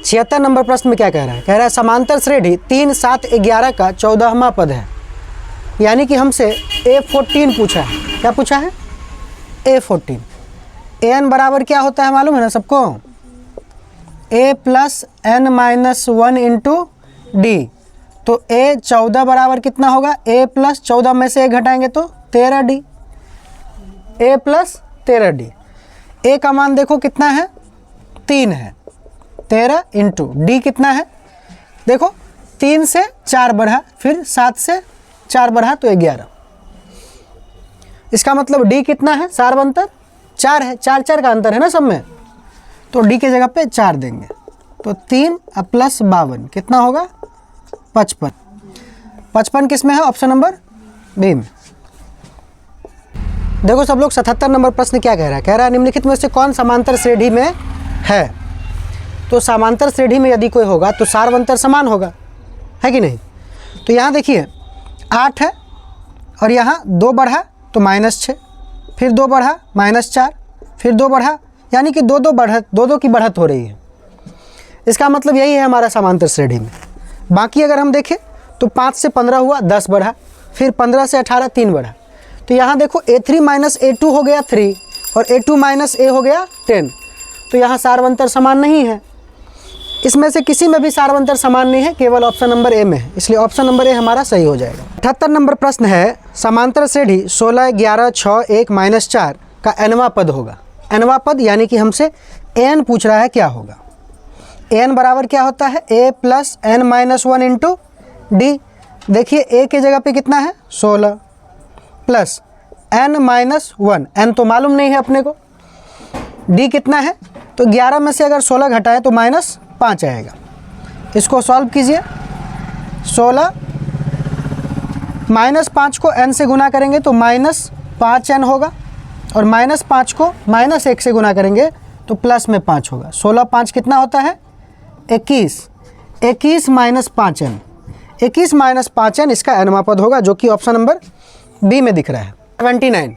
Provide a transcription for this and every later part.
76 number प्रश्न में क्या कह रहा है? कह रहा है समांतर श्रेणी 3, 7, 11 का 14वां पद है। यानी कि हमसे A14 पूछा है। क्या पूछा है? A14। an बराबर क्या होता है मालूम है ना सबको? a plus n minus 1 into D. तो a 14 बराबर कितना होगा? a प्लस 14 में से 1 घटाएंगे तो 13d। a plus 13d। a का मान देखो कितना है? 3 है। 13 इंटू डी कितना है? देखो 3 से 4 बढ़ा, फिर 7 से 4 बढ़ा तो 11। इसका मतलब डी कितना है? सार अंतर 4 है। 4 4 का अंतर है ना सब में, तो डी के जगह पे 4 देंगे। तो 3 प्लस 52 कितना होगा? 55। 55 किस में है? ऑप्शन नंबर बी में। देखो सब लोग 77 नंबर प्रश्न क्या कह रहा है? कह रहा है निम्नलिखित में से कौन समांतर श्रेणी में है? तो समांतर श्रेणी में यदि कोई होगा तो सार अंतर समान होगा, है कि नहीं? तो यहाँ देखिए 8 है और यहाँ 2 बढ़ा तो -6, फिर 2 बढ़ा -4, फिर 2 बढ़ा, यानी कि 2 की बढ़त हो रही है। इसका मतलब यही है हमारा समांतर श्रेणी में। बाकी अगर हम देखें तो 5 से 15 हुआ, 10 बढ़ा, फिर 15 से 18 3 बढ़ा। तो यहाँ देखो A3 माइनस A2 हो गया 3 और A2 माइनस A हो गया 10। तो यहाँ सार अंतर समान नहीं है। इसमें से किसी में भी सार अंतर समान नहीं है, केवल ऑप्शन नंबर ए में है, इसलिए ऑप्शन नंबर ए हमारा सही हो जाएगा। 78 नंबर प्रश्न है समांतर श्रेणी 16, 11, 6, 1, -4 का nवां पद होगा। nवां पद यानी कि हमसे an पूछ रहा है क्या होगा। an बराबर क्या होता है? a plus n minus 1 into D. देखिए a के जगह पे कितना है? 16 प्लस n माइनस 1, n तो मालूम नहीं है अपने को। d कितना है? तो 11 में से अगर 16 घटाएं तो -5 आएगा। इसको सॉल्व कीजिए। 16 -5 को n से गुना करेंगे तो -5n होगा, और -5 को -1 से गुना करेंगे तो प्लस में 5 होगा। 16 5 कितना होता है? 21। 21 माइनस 5n, 21 माइनस 5n इसका nवां पद होगा, जो कि ऑप्शन नंबर बी में दिख रहा है। 79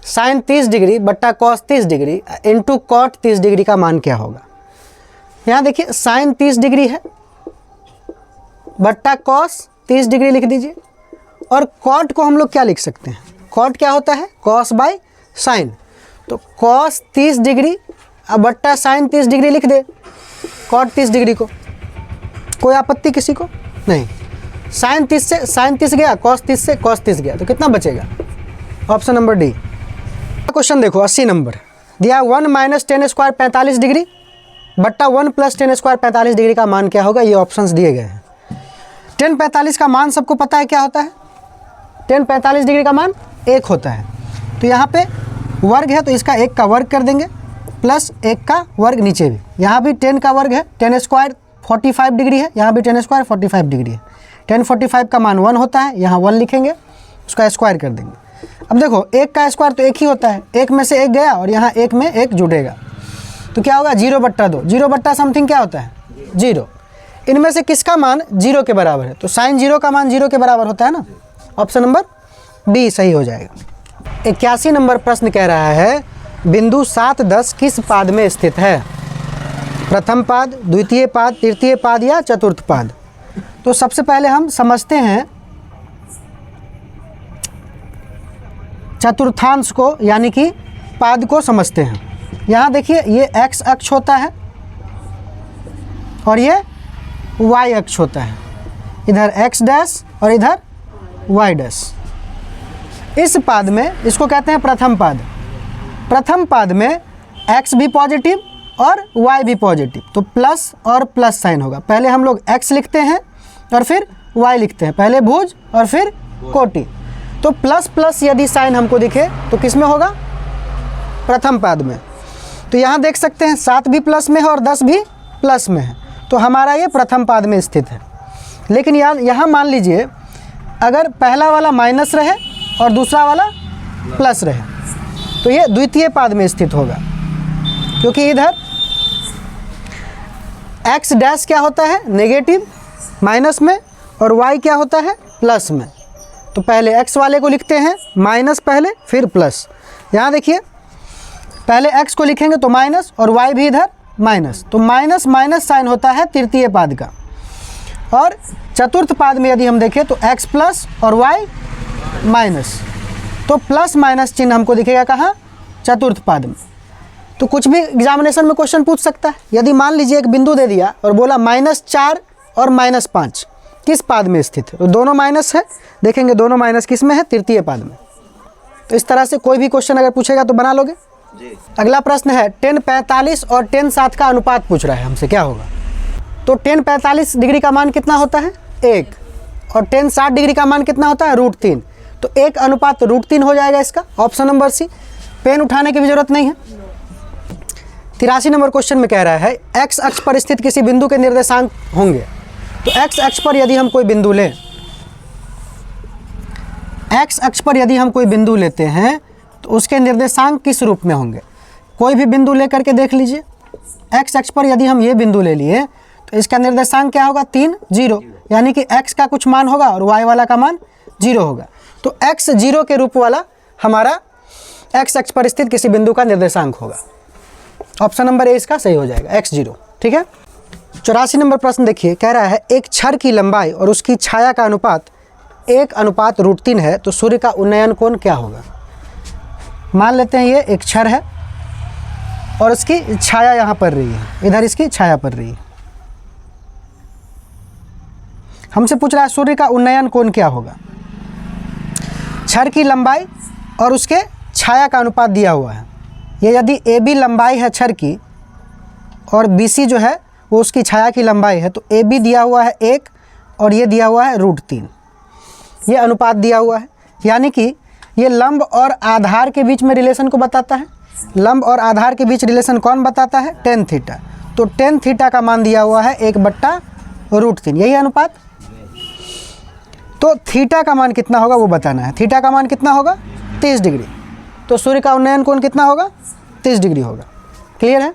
साइन 30 डिग्री बट्टा cos 30 degree into cot 30 degree का मान क्या होगा? यहाँ देखिए साइन 30 डिग्री है बट्टा कॉस 30 डिग्री लिख दीजिए, और कॉट को हम लोग क्या लिख सकते हैं? कॉट क्या होता है? Cos by sine. तो कॉस 30 डिग्री अब बट्टा साइन 30 डिग्री लिख दे, कॉट 30 डिग्री को। कोई आपत्ति किसी को? नहीं। साइन 30 से साइन 30 गया, कॉस 30 से कॉस 30 गया, तो कितना बचेगा? Option number D. क्वेश्चन देखो 80 नंबर दिया 1 माइनस 10 स्क्वायर 45 डिग्री बट्टा 1 प्लस 10 स्क्वायर 45 डिग्री का मान क्या होगा? ये ऑप्शंस दिए गए हैं। 10 45 का मान सबको पता है क्या होता है? 10 45 डिग्री का मान 1 होता है। तो यहाँ पे वर्ग है तो इसका 1 का वर्ग कर देंगे, प्लस 1 का वर्ग नीचे भी। यहाँ भी 10 का वर्ग है, 10 स्क्वायर 45 डिग्री है, यहाँ भी 10 स्क्वायर 45 डिग्री है। 10 45 का मान 1 होता है, यहाँ 1 लिखेंगे, उसका स्क्वायर कर देंगे। अब देखो 1 का स्क्वायर तो 1 ही होता है, 1 में से 1 गया और यहाँ 1 में 1 जुड़ेगा, तो क्या होगा? 0 बट्टा 2। 0 बट्टा समथिंग क्या होता है? 0। इनमें से किसका मान 0 के बराबर है? तो साइन 0 का मान 0 के बराबर होता है ना, ऑप्शन नंबर बी सही हो जाएगा। 81 नंबर प्रश्न कह रहा है बिंदु 7, 10 किस पाद में स्थित है? प्रथम पाद, द्वितीय पाद, तृतीय पाद या चतुर्थ पाद? तो सबसे पहले हम समझते हैं चतुर्थांश को, यानी कि पाद को समझते हैं। यहाँ देखिए ये x अक्ष होता है और ये y अक्ष होता है, इधर x डैश और इधर y डैश। इस पाद में इसको कहते हैं प्रथम पाद। प्रथम पाद में x भी पॉजिटिव और y भी पॉजिटिव, तो प्लस और प्लस साइन होगा। पहले हम लोग x लिखते हैं और फिर y लिखते हैं, पहले भुज और फिर कोटि। तो प्लस प्लस यदि साइन हमको दिखे तो किस में होगा? प्रथम पाद में। तो यहाँ देख सकते हैं 7 भी प्लस में है और 10 भी प्लस में है, तो हमारा ये प्रथम पाद में स्थित है। लेकिन यहाँ मान लीजिए अगर पहला वाला माइनस रहे और दूसरा वाला प्लस रहे, तो ये द्वितीय पाद में स्थित होगा, क्योंकि इधर x डैश क्या होता है? नेगेटिव माइनस में, और y क्या होता है? प्लस में। तो पहले x वाले को लिखते हैं माइनस पहले फिर प्लस। यहाँ देखिए पहले x को लिखेंगे तो माइनस और y भी इधर माइनस, तो माइनस माइनस साइन होता है तृतीय पाद का। और चतुर्थ पाद में यदि हम देखें तो x प्लस और y माइनस, तो प्लस माइनस चिन्ह हमको दिखेगा कहाँ, चतुर्थ पाद में। तो कुछ भी एग्जामिनेशन में क्वेश्चन पूछ सकता है। यदि मान लीजिए एक बिंदु दे दिया और बोला -4 और -5 किस पाद में स्थित है, तो दोनों माइनस है, देखेंगे दोनों माइनस किस में है, तृतीय पाद में। तो इस तरह से कोई भी क्वेश्चन अगर पूछेगा तो बना लोगे जी। अगला प्रश्न है 10:45 और 10:7 का अनुपात पूछ रहा है हमसे, क्या होगा। तो 10:45 डिग्री का मान कितना होता है, 1, और 10:60 डिग्री का मान कितना होता है, √3। तो 1 अनुपात √3 हो जाएगा इसका, ऑप्शन नंबर सी। पेन उठाने की भी जरूरत नहीं है। 83 नंबर क्वेश्चन में कह रहा है x अक्ष पर स्थित किसी बिंदु के निर्देशांक होंगे। तो x अक्ष पर यदि हम कोई बिंदु लें, x अक्ष पर यदि हम कोई बिंदु लेते हैं तो उसके निर्देशांक किस रूप में होंगे। कोई भी बिंदु ले करके देख लीजिए। x अक्ष पर यदि हम ये बिंदु ले लिए तो इसका निर्देशांक क्या होगा, 3, 0, यानी कि x का कुछ मान होगा और y वाला का मान 0 होगा। तो x 0 के रूप वाला हमारा x अक्ष पर स्थित किसी बिंदु का निर्देशांक होगा। ऑप्शन नंबर ए इसका सही हो जाएगा, x 0। ठीक है। 84 नंबर प्रश्न देखिए, कह रहा है एक छड़ की लंबाई और उसकी छाया का अनुपात 1:√3 है, तो सूर्य का उन्नयन कोण क्या होगा। मान लेते हैं ये एक छड़ है और उसकी छाया यहाँ पर रही है, इधर इसकी छाया पर रही है। हमसे पूछ रहा है सूर्य का उन्नयन कोण क्या होगा। छड़ की लंबाई और उसके छाया का अनुपात दिया हुआ है। ये यदि AB लंबाई है छड़ की और BC जो है वो उसकी छाया की लंबाई है, तो AB दिया हुआ है 1 और ये दिया हुआ है √3। ये अनुपात दिया हुआ है, यानी कि ये लंब और आधार के बीच में रिलेशन को बताता है। लंब और आधार के बीच रिलेशन कौन बताता है, tan थीटा। तो tan थीटा का मान दिया हुआ है 1/√3, यही अनुपात। तो थीटा का मान कितना होगा वो बताना है। थीटा का मान कितना होगा, 30 डिग्री। तो सूर्य का उन्नयन कोण कितना होगा, 30 डिग्री होगा। क्लियर है।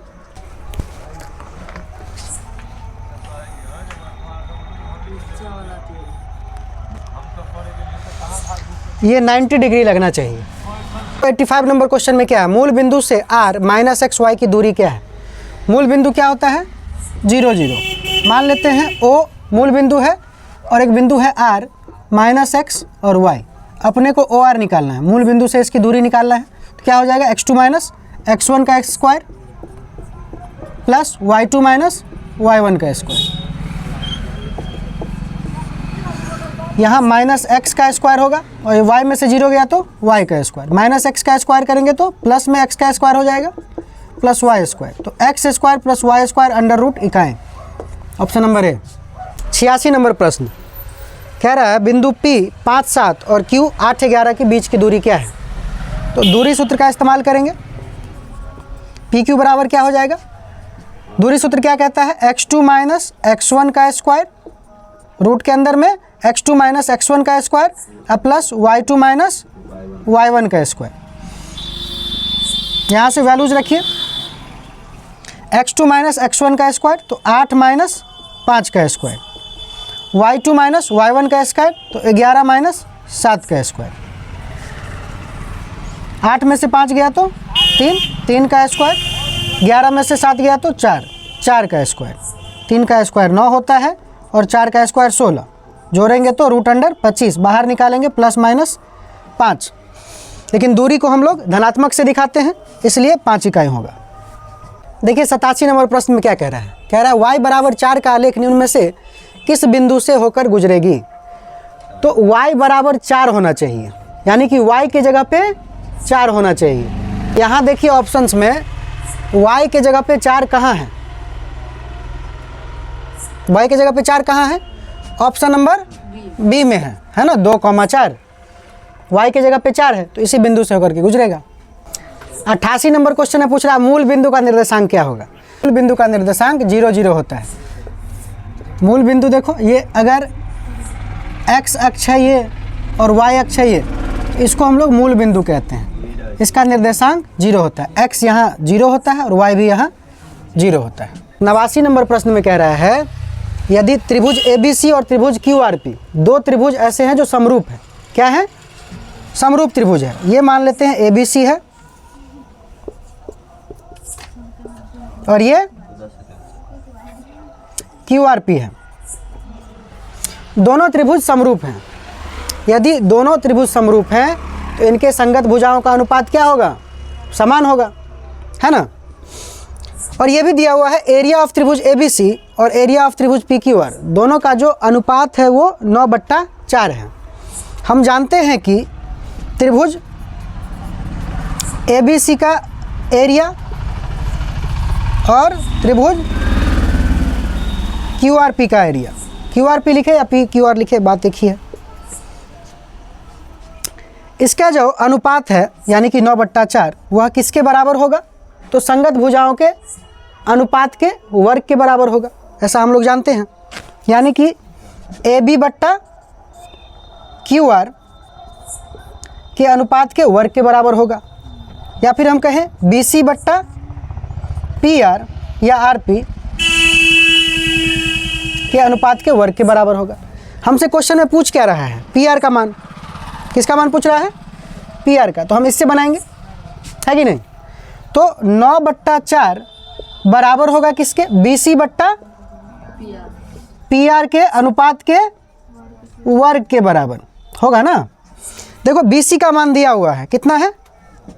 ये 90 डिग्री लगना चाहिए। 85 नंबर क्वेश्चन में क्या है, मूल बिंदु से r -x y की दूरी क्या है। मूल बिंदु क्या होता है, 0, 0। मान लेते हैं O मूल बिंदु है और एक बिंदु है r -x और y। अपने को OR निकालना है, मूल बिंदु से इसकी दूरी निकालना है। तो क्या हो जाएगा, x2 - x1 का x² प्लस y2 - y1 का स्क्वायर। यहाँ -x का स्क्वायर होगा और y में से 0 गया तो y का स्क्वायर। -x का स्क्वायर करेंगे तो प्लस में x का स्क्वायर हो जाएगा प्लस y²। तो x² plus y² √51। Option number A. 86 number प्रश्न कह रहा है बिंदु P 5, 7 और Q 8, 11 के बीच की दूरी क्या है। तो दूरी सूत्र का इस्तेमाल करेंगे। PQ बराबर क्या हो जाएगा, दूरी सूत्र क्या कहता है, x2 - x1 का स्क्वायर रूट के अंदर में x2 - x1 का स्क्वायर प्लस y2 - y1 का स्क्वायर। यहाँ से वैल्यूज रखिए, x2 - x1 का स्क्वायर तो 8 - 5 का स्क्वायर, y2 - y1 का स्क्वायर तो 11 - 7 का स्क्वायर। 8 में से 5 गया तो 3, 3 का स्क्वायर। 11 में से 7 गया तो 4, 4 का स्क्वायर। 3 का स्क्वायर 9 होता है और 4 का स्क्वायर 16। जोड़ेंगे तो √25, बाहर निकालेंगे +-5। लेकिन दूरी को हम लोग धनात्मक से दिखाते हैं, इसलिए 5 इकाई होगा। देखिए 87 नंबर प्रश्न में क्या कह रहा है, कह रहा है y बराबर 4 का आलेख निम्न में से किस बिंदु से होकर गुजरेगी। तो y बराबर 4 होना चाहिए, यानी कि y के जगह पे 4 होना चाहिए। यहाँ देखिए ऑप्शंस में y के जगह पे 4 कहाँ है, y के जगह पे 4 कहाँ है, ऑप्शन नंबर बी में है ना, 2,4। y के जगह पे 4 है तो इसी बिंदु से होकर के गुजरेगा। 88 नंबर क्वेश्चन में पूछ रहा है मूल बिंदु का निर्देशांक क्या होगा। मूल बिंदु का निर्देशांक 0, 0 होता है। मूल बिंदु देखो, ये अगर x अक्ष है ये और y अक्ष है ये, तो इसको हम लोग मूल बिंदु कहते हैं। इसका निर्देशांक 0 होता है, x यहाँ 0 होता है और y भी यहाँ 0 होता है। 89 नंबर प्रश्न में कह रहा है यदि त्रिभुज ABC और त्रिभुज QRP, दो त्रिभुज ऐसे हैं जो समरूप है। क्या है, समरूप त्रिभुज है। ये मान लेते हैं ABC है और ये QRP है, दोनों त्रिभुज समरूप हैं। यदि दोनों त्रिभुज समरूप हैं तो इनके संगत भुजाओं का अनुपात क्या होगा? समान होगा, है ना। और ये भी दिया हुआ है एरिया ऑफ त्रिभुज ABC और एरिया ऑफ त्रिभुज PQR, दोनों का जो अनुपात है वो 9/4 है। हम जानते हैं कि त्रिभुज ABC का एरिया और त्रिभुज QRP का एरिया, QRP लिखे या PQR लिखे, बात एक ही है। इसका जो अनुपात है यानी कि 9/4 वह किसके बराबर होगा? तो संगत भुजाओं के अनुपात के वर्ग के बराबर होगा, ऐसा हम लोग जानते हैं। यानी कि AB/QR के अनुपात के वर्ग के बराबर होगा, या फिर हम कहें BC/PR या RP के अनुपात के वर्ग के बराबर होगा। हमसे क्वेश्चन में पूछ क्या रहा है? PR का मान। किसका मान पूछ रहा है? PR का। तो हम इससे बनाएंगे, है कि नहीं? तो 9/4 बराबर होगा किसके? BC/PR के अनुपात के वर्ग के बराबर होगा ना। देखो BC का मान दिया हुआ है, कितना है?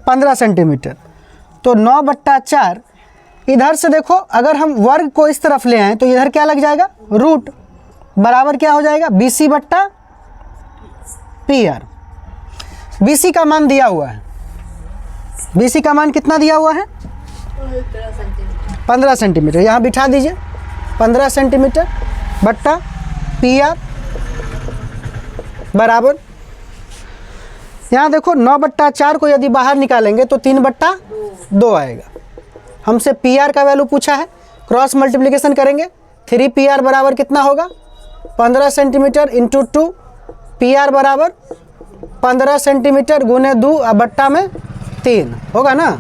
15 सेंटीमीटर। तो 9/4 इधर से देखो, अगर हम वर्ग को इस तरफ ले आए तो इधर क्या लग जाएगा? रूट, बराबर क्या हो जाएगा? BC/PR। BC का मान दिया हुआ है, BC का मान कितना दिया हुआ है? 15 सेंटीमीटर। यहाँ बिठा दीजिए, 15 सेंटीमीटर बट्टा PR बराबर, यहाँ देखो 9/4 को यदि बाहर निकालेंगे तो 3/2 आएगा। हमसे PR का वैल्यू पूछा है, क्रॉस मल्टीप्लिकेशन करेंगे। 3PR बराबर कितना होगा? 15 सेंटीमीटर इंटू 2, PR बराबर 15 सेंटीमीटर गुने 2 बट्टा में 3 होगा ना।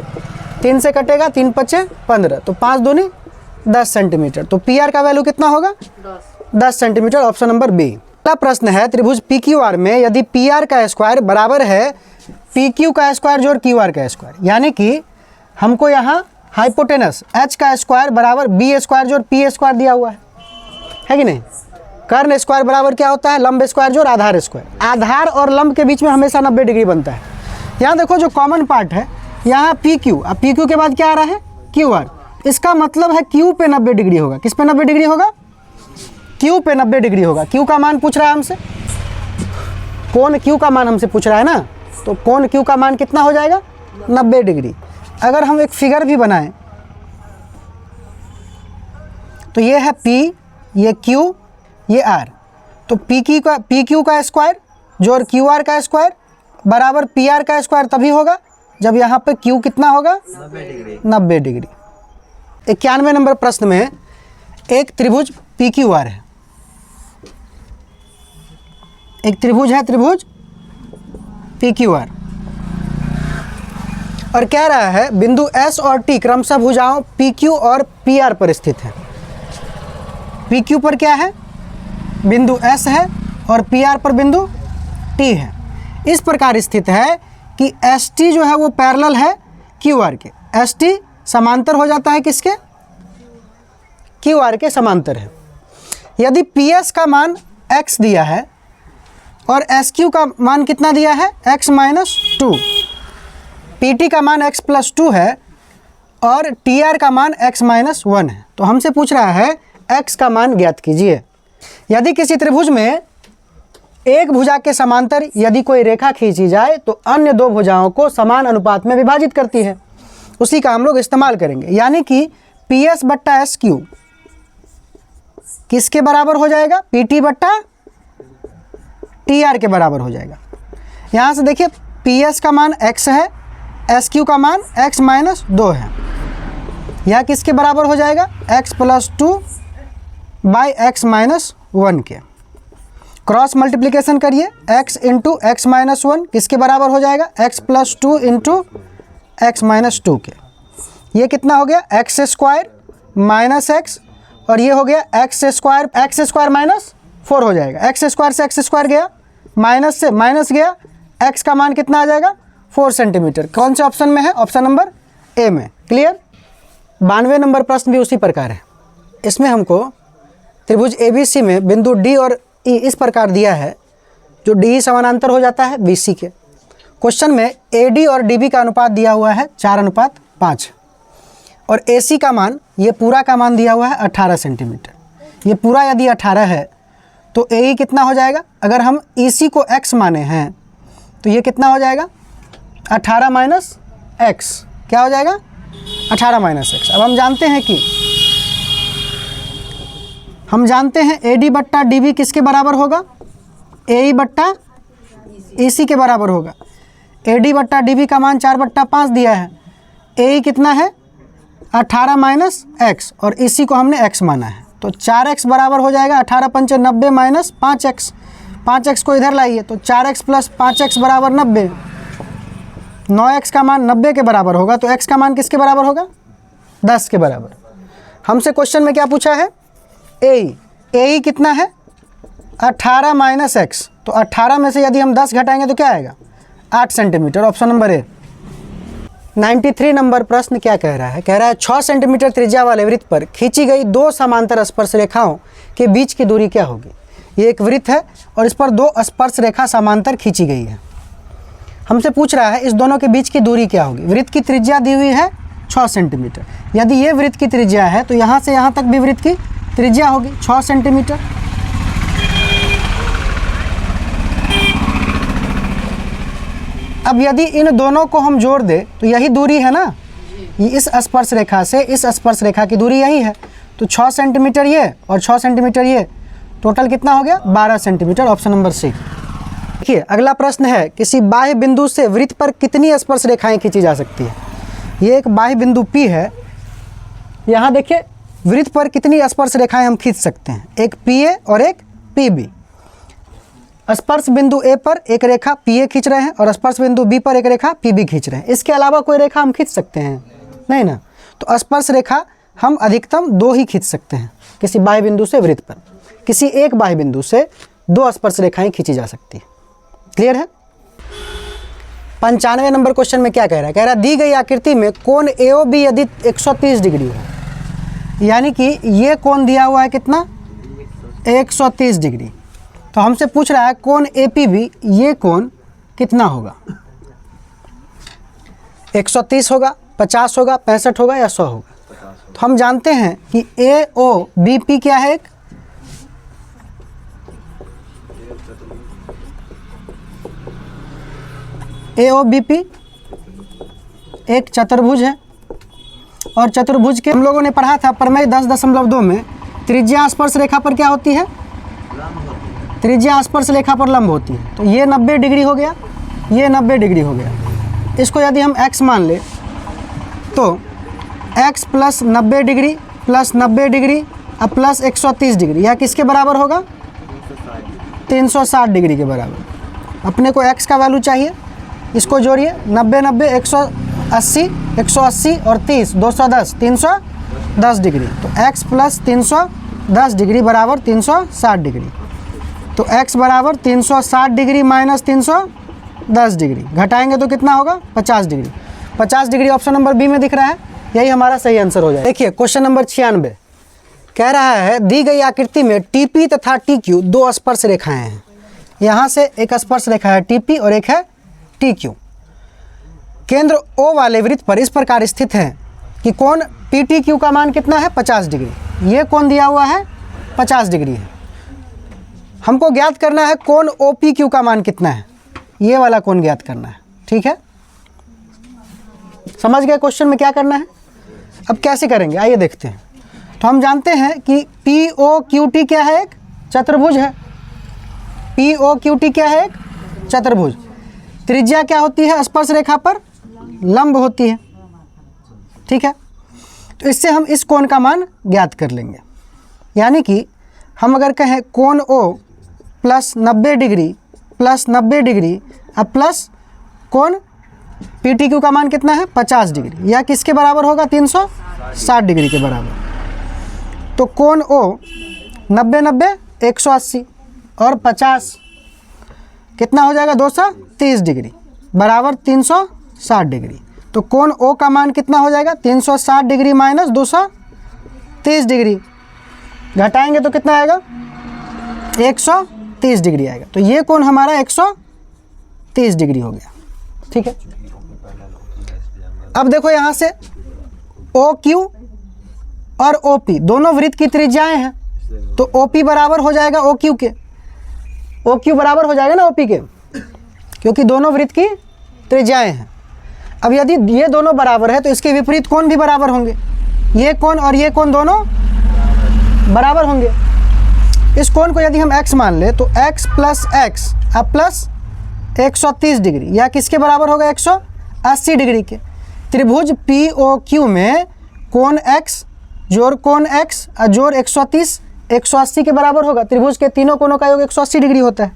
3 से कटेगा, 3 पचे 15, तो 5 दूनी 10 सेंटीमीटर। तो PR का वैल्यू कितना होगा? 10 सेंटीमीटर। Option number B. अगला प्रश्न है, त्रिभुज PQR में यदि PR का स्क्वायर बराबर है PQ का स्क्वायर जोड़ QR का स्क्वायर, यानी कि हमको यहाँ हाइपोटेनस H का स्क्वायर बराबर B स्क्वायर जोड़ P स्क्वायर दिया हुआ है कि नहीं। कर्ण स्क्वायर बराबर क्या होता है? लंब स्क्वायर जोड़ आधार स्क्वायर। आधार और लंब के बीच में हमेशा 90 डिग्री बनता है। यहाँ देखो जो कॉमन पार्ट है, यहाँ PQ, अब PQ के बाद क्या आ रहा है? QR। इसका मतलब है Q पे 90 डिग्री होगा। किस पे 90 डिग्री होगा? Q पे 90 डिग्री होगा। Q का मान पूछ रहा है हमसे, कोण Q का मान हमसे पूछ रहा है ना, तो कोण Q का मान कितना हो जाएगा? 90 डिग्री। अगर हम एक फिगर भी बनाएं तो ये है P, ये Q, ये R, तो PQ का स्क्वायर जोड़ QR का स्क्वायर बराबर PR का स्क्वायर तभी होगा जब यहाँ पे Q कितना होगा? 90 डिग्री। 91 नंबर प्रश्न में एक त्रिभुज PQR है, एक त्रिभुज है, त्रिभुज PQR, और कह रहा है बिंदु S और T क्रमशः भुजाओं PQ और PR पर स्थित है। PQ पर क्या है? बिंदु S है और PR पर बिंदु T है। इस प्रकार स्थित है कि ST जो है वो पैरेलल है QR के। ST समांतर हो जाता है किसके? QR के समांतर है। यदि PS का मान x दिया है और SQ का मान कितना दिया है? x - 2, PT का मान x + 2 है और TR का मान x - 1 है। तो हमसे पूछ रहा है x का मान ज्ञात कीजिए। यदि किसी त्रिभुज में एक भुजा के समांतर यदि कोई रेखा खींची जाए तो अन्य दो भुजाओं को समान अनुपात में विभाजित करती है, उसी का हम लोग इस्तेमाल करेंगे। यानी कि PS/SQ किसके बराबर हो जाएगा? PT/TR के बराबर हो जाएगा। यहाँ से देखिए PS का मान x है, SQ का मान x - 2 है। यह किसके बराबर हो जाएगा? x + 2 बाई x - 1 के। क्रॉस मल्टीप्लिकेशन करिए, x × x - 1 किसके बराबर हो जाएगा? x + 2 × x - 2 के। ये कितना हो गया? x² - x, और ये हो गया x² -4 हो जाएगा। x² से x² गया, माइनस से माइनस गया, x का मान कितना आ जाएगा? 4 सेंटीमीटर। कौन से ऑप्शन में है? ऑप्शन नंबर ए में। क्लियर। 92 नंबर प्रश्न भी उसी प्रकार है। इसमें हमको त्रिभुज ABC में बिंदु D और E इस प्रकार दिया है, जो DE समानांतर हो जाता है BC के। क्वेश्चन में AD और DB का अनुपात दिया हुआ है 4:5 और AC का मान, ये पूरा का मान दिया हुआ है 18 सेंटीमीटर। ये पूरा यदि 18 है तो AE कितना हो जाएगा? अगर हम EC को x माने हैं तो ये कितना हो जाएगा? 18 माइनस x। क्या हो जाएगा? 18 माइनस x। अब हम जानते हैं AD बट्टा DB किसके बराबर होगा? AE बट्टा EC के बराबर होगा। AD बट्टा DB का मान 4/5 दिया है। AE कितना है? 18 माइनस x और EC को हमने x माना है, तो 4x बराबर हो जाएगा 18 पंचे 90 माइनस 5x। 5x को इधर लाइए तो 4x प्लस 5x बराबर 90। 9x का मान 90 के बराबर होगा, तो x का मान किसके बराबर होगा? 10 के बराबर। हमसे क्वेश्चन में क्या पूछा है? AE कितना है? 18 माइनस x। तो 18 में से यदि हम 10 घटाएंगे तो क्या आएगा? 8 centimetre. Option number A. 93 number प्रश्न क्या कह रहा है? कह रहा है 6 सेंटीमीटर त्रिज्या वाले वृत्त पर खींची गई 2 समांतर स्पर्श रेखाओं के बीच की दूरी क्या होगी? ये एक वृत्त है और इस पर 2 स्पर्श रेखा समांतर खींची गई है। हमसे पूछ रहा है इस दोनों के बीच की दूरी क्या होगी? वृत्त की त्रिज्या दी हुई है 6 सेंटीमीटर। यदि ये वृत्त की त्रिज्या है तो यहाँ से यहाँ तक भी वृत्त की त्रिज्या होगी 6 सेंटीमीटर। अब यदि इन दोनों को हम जोड़ दें तो यही दूरी है ना, ये इस स्पर्श रेखा से इस स्पर्श रेखा की दूरी यही है। तो 6 सेंटीमीटर ये और 6 सेंटीमीटर ये, टोटल कितना हो गया? 12 सेंटीमीटर। Option number C. देखिए अगला प्रश्न है, किसी बाह्य बिंदु से वृत्त पर कितनी स्पर्श रेखाएं खींची जा सकती है? ये एक बाह्य बिंदु P है। यहाँ देखिए वृत्त पर कितनी स्पर्श रेखाएं हम खींच सकते हैं? एक PA और एक PB। स्पर्श बिंदु A पर एक रेखा PA खींच रहे हैं और स्पर्श बिंदु B पर एक रेखा PB खींच रहे हैं। इसके अलावा कोई रेखा हम खींच सकते हैं? नहीं ना। तो स्पर्श रेखा हम अधिकतम 2 ही खींच सकते हैं किसी बाह्य बिंदु से वृत्त पर। किसी एक बाह्य बिंदु से 2 स्पर्श रेखाएं खींची जा सकती है। क्लियर है? 95 नंबर क्वेश्चन में क्या कह रहा है? कह रहा है दी गई आकृति में कोण AOB यदि 130 डिग्री हो, यानी कि ये कोण दिया हुआ है कितना? 130 डिग्री। तो हमसे पूछ रहा है कोण APB, ये कोण कितना होगा? 130 होगा, 50 होगा, 65 होगा या 100 होगा? तो हम जानते हैं कि AOBP क्या है? AOBP एक चतुर्भुज है और चतुर्भुज के हम लोगों ने पढ़ा था प्रमेय 10.2 में, त्रिज्या स्पर्श रेखा पर क्या होती है? त्रिज्या स्पर्श रेखा पर लंब होती है। तो ये 90 डिग्री हो गया, ये 90 डिग्री हो गया। इसको यदि हम x मान ले तो x plus 90 degree plus 90 degree अब प्लस 130 डिग्री, यह किसके बराबर होगा? 360 डिग्री के बराबर। अपने को x का वैल्यू चाहिए, इसको जोड़िए 90 90 180 और 30 210 310 डिग्री। तो x प्लस 310 डिग्री बराबर 360 डिग्री। तो x बराबर 360 डिग्री माइनस 310 डिग्री, घटाएंगे तो कितना होगा? 50 degree. 50 degree option number B में दिख रहा है, यही हमारा सही आंसर हो जाएगा। देखिए क्वेश्चन नंबर 96 कह रहा है दी गई आकृति में TP तथा TQ 2 स्पर्श रेखाएं हैं। यहाँ से एक स्पर्श रेखा है TP और एक है TQ। केंद्र O वाले वृत्त पर इस प्रकार स्थित है कि कोण PTQ का मान कितना है? 50 डिग्री। ये कोण दिया हुआ है 50 डिग्री है। हमको ज्ञात करना है कोण OPQ का मान कितना है? ये वाला कोण ज्ञात करना है। ठीक है, समझ गए क्वेश्चन में क्या करना है? अब कैसे करेंगे आइए देखते हैं। तो हम जानते हैं कि POQT क्या है? एक चतुर्भुज है। POQT क्या है? एक चतुर्भुज। त्रिज्या क्या होती है? स्पर्श रेखा पर लंब होती है। ठीक है, तो इससे हम इस कोण का मान ज्ञात कर लेंगे। यानी कि हम अगर कहें कोण O plus 90 degree plus 90 degree अब प्लस कोण PTQ का मान कितना है? 50 डिग्री। यह किसके बराबर होगा? 360 डिग्री के बराबर। तो कोण O 90 90 180 और 50 कितना हो जाएगा? 230 डिग्री बराबर 360 डिग्री। तो कोण O का मान कितना हो जाएगा? 360 डिग्री माइनस 230 डिग्री। घटाएंगे तो कितना आएगा 130 डिग्री आएगा। तो ये कोण हमारा 130 डिग्री हो गया। ठीक है, अब देखो यहाँ से OQ और OP दोनों वृत्त की त्रिज्याएं हैं, तो OP बराबर हो जाएगा OQ के, OQ बराबर हो जाएगा ना OP के, क्योंकि दोनों वृत्त की त्रिज्याएं हैं। अब यदि ये दोनों बराबर है तो इसके विपरीत कोण भी बराबर होंगे, ये कोण और ये कोण दोनों बराबर होंगे। इस कोण को यदि हम x मान ले तो x प्लस x अब प्लस 130 डिग्री, या किसके बराबर होगा 180 डिग्री के। त्रिभुज POQ में कोण x जोड़ कोण x जोड़ 130 180 के बराबर होगा। त्रिभुज के तीनों कोणों का योग 180 डिग्री होता है,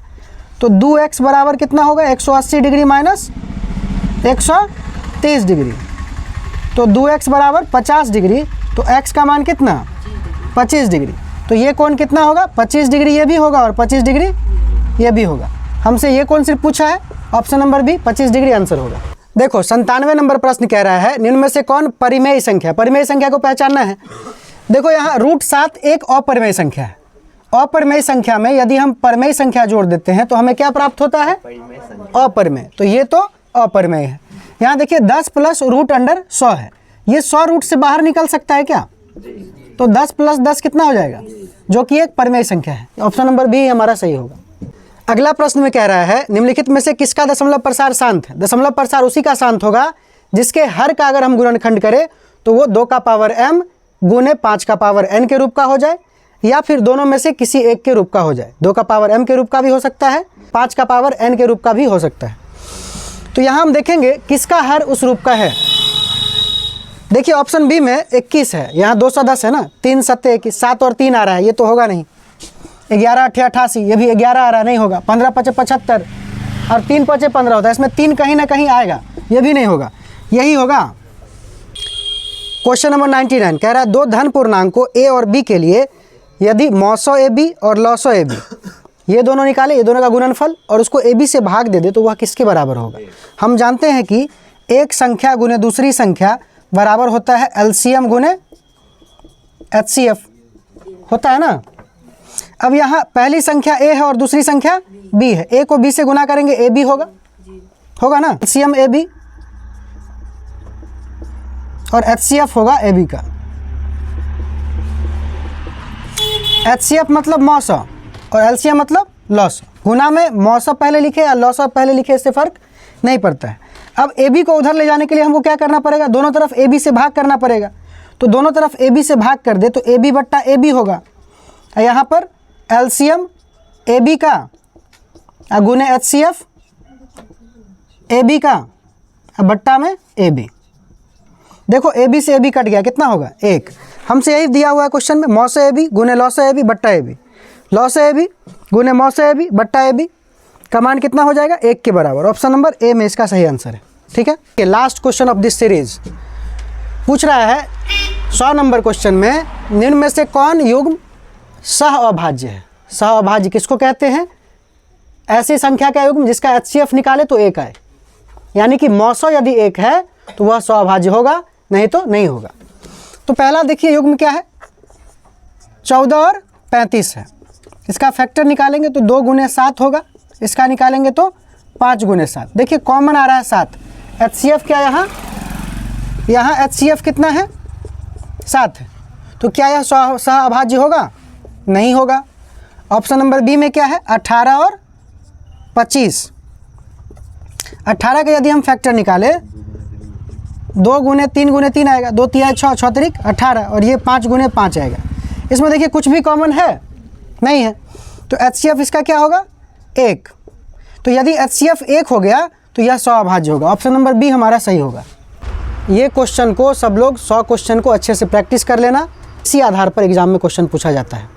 तो 2x बराबर कितना होगा 180 डिग्री माइनस 130 डिग्री, तो 2x बराबर 50 डिग्री। तो x का मान कितना 25 डिग्री, तो ये कोण कितना होगा 25 डिग्री ये भी होगा और 25 डिग्री ये भी होगा। हमसे ये कोण सिर्फ पूछा है, option number B 25 degree answer होगा। देखो 97 नंबर प्रश्न कह रहा है निम्न में से कौन परिमेय संख्या, परिमेय संख्या को पहचानना है। देखो यहाँ √7 एक अपरिमेय संख्या है। अपरिमेय संख्या में यदि हम परिमेय संख्या जोड़ देते हैं तो हमें क्या प्राप्त होता है अपरिमेय, तो ये तो अपरिमेय है। यहाँ देखिए 10 प्लस √100 है, ये 100 रूट से बाहर निकल सकता है क्या, तो 10 प्लस 10 कितना हो जाएगा, जो कि एक परिमेय संख्या है। ऑप्शन नंबर बी हमारा सही होगा। अगला प्रश्न में कह रहा है निम्नलिखित में से किसका दशमलव प्रसार शांत है। दशमलव प्रसार उसी का शांत होगा जिसके हर का अगर हम गुणनखंड करें तो वो 2 का पावर m गुने 5 का पावर n के रूप का हो जाए, या फिर दोनों में से किसी एक के रूप का हो जाए। 2 का पावर m के रूप का भी हो सकता है, 5 का पावर n के रूप का भी हो सकता है। तो यहाँ हम देखेंगे किसका हर उस रूप का है। देखिए ऑप्शन बी में 21 है, यहाँ 210 है ना, 3 7 21, 7 और 3 आ रहा है, ये तो होगा नहीं। 11 8 88, ये भी 11 आ रहा है, नहीं होगा। 15 5 75 और 3 5 15 होता है, इसमें 3 कहीं ना कहीं आएगा, ये भी नहीं होगा, यही होगा। क्वेश्चन नंबर 99 कह रहा है दो धन पूर्णांकों a और b के लिए यदि मौसो AB और लौसो AB ये दोनों निकाले, ये दोनों का गुणनफल, और उसको AB से भाग दे दे तो वह किसके बराबर होगा। हम जानते हैं कि एक संख्या गुने दूसरी संख्या बराबर होता है LCM गुने HCF, होता है ना। अब यहाँ पहली संख्या a है और दूसरी संख्या b है, a को b से गुना करेंगे AB होगा ना, LCM AB और HCF होगा AB का। HCF मतलब मौसा और LCM मतलब लॉस। गुना में मौसा पहले लिखे या लॉस पहले लिखे इससे फ़र्क नहीं पड़ता है। अब AB को उधर ले जाने के लिए हमको क्या करना पड़ेगा, दोनों तरफ AB से भाग करना पड़ेगा। तो दोनों तरफ AB से भाग कर दे तो AB बट्टा AB होगा। यहाँ पर LCM AB का गुने HCF AB का बट्टा में AB। देखो AB से AB कट गया, कितना होगा 1। हमसे यही दिया हुआ है क्वेश्चन में, मौसे AB गुने लौसे AB बट्टा AB, लौसे AB गुने मौसे AB बट्टा AB का मान कितना हो जाएगा 1 के बराबर। ऑप्शन नंबर ए में इसका सही आंसर है। ठीक है, last question of this series पूछ रहा है 100 नंबर क्वेश्चन में निम्न में से कौन युग्म सह अभाज्य है। सह अभाज्य किसको कहते हैं, ऐसी संख्या का युग्म जिसका HCF निकाले तो 1 आए, यानी कि मौसो यदि 1 है तो वह सह अभाज्य होगा, नहीं तो नहीं होगा। तो पहला देखिए युग्म क्या है, 14 और 35 है। इसका फैक्टर निकालेंगे तो 2 गुने 7 होगा, इसका निकालेंगे तो 5 गुने 7। देखिए कॉमन आ रहा है 7। HCF क्या यहाँ HCF कितना है 7 है, तो क्या यह सह अभाज्य होगा, नहीं होगा। ऑप्शन नंबर बी में क्या है 18 और 25। 18 का यदि हम फैक्टर निकाले 2 गुने 3 गुने 3 आएगा, 2 3 6 6 3 18, और ये 5 गुने 5 आएगा। इसमें देखिए कुछ भी कॉमन है नहीं है, तो HCF इसका क्या होगा 1। तो यदि HCF 1 हो गया तो यह सह अभाज्य होगा। ऑप्शन नंबर बी हमारा सही होगा। ये क्वेश्चन को सब लोग 100 क्वेश्चन को अच्छे से प्रैक्टिस कर लेना, इसी आधार पर एग्जाम में क्वेश्चन पूछा जाता है।